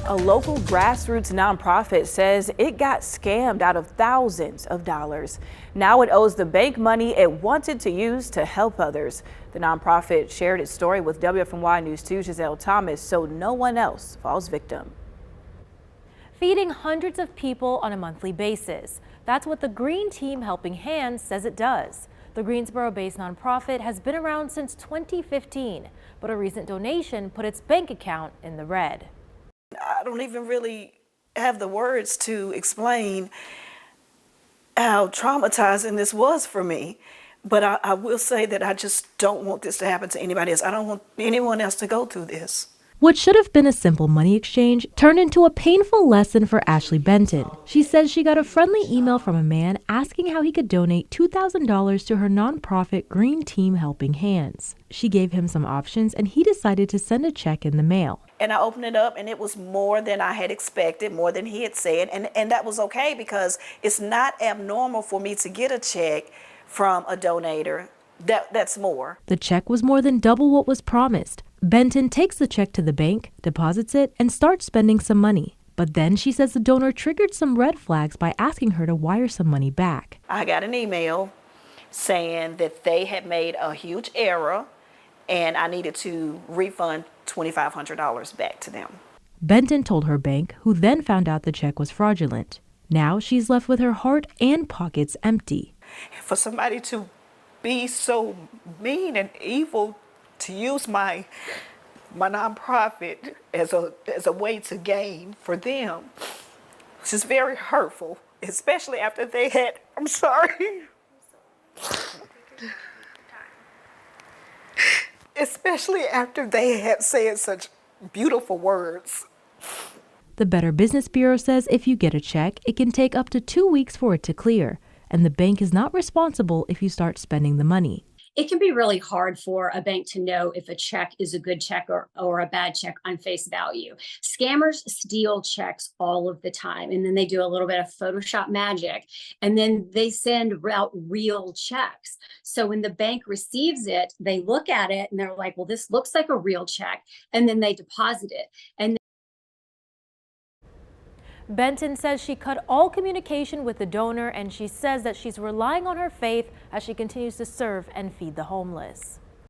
A local grassroots nonprofit says it got scammed out of thousands of dollars. Now it owes the bank money it wanted to use to help others. The nonprofit shared its story with WFMY News 2's Giselle Thomas so no one else falls victim. Feeding hundreds of people on a monthly basis. That's what the Green Team Helping Hands says it does. The Greensboro-based nonprofit has been around since 2015, but a recent donation put its bank account in the red. I don't even really have the words to explain how traumatizing this was for me. But I will say that I just don't want this to happen to anybody else. I don't want anyone else to go through this. What should have been a simple money exchange turned into a painful lesson for Ashley Benton. She says she got a friendly email from a man asking how he could donate $2,000 to her nonprofit Green Team Helping Hands. She gave him some options and he decided to send a check in the mail. And I opened it up and it was more than I had expected, more than he had said. And that was okay because it's not abnormal for me to get a check from a donator. That's more. The check was more than double what was promised. Benton takes the check to the bank, deposits it, and starts spending some money. But then she says the donor triggered some red flags by asking her to wire some money back. I got an email saying that they had made a huge error and I needed to refund $2,500 back to them. Benton told her bank, who then found out the check was fraudulent. Now she's left with her heart and pockets empty. For somebody to be so mean and evil to use my nonprofit as a way to gain for them, it's just very hurtful, especially after they had, I'm sorry. Especially after they had said such beautiful words. The Better Business Bureau says if you get a check, it can take up to 2 weeks for it to clear, and the bank is not responsible if you start spending the money. It can be really hard for a bank to know if a check is a good check or a bad check on face value. Scammers steal checks all of the time, and then they do a little bit of Photoshop magic, and then they send out real checks. So when the bank receives it, they look at it and they're like, well, this looks like a real check, and then they deposit it. And Benton says she cut all communication with the donor, and she says that she's relying on her faith as she continues to serve and feed the homeless.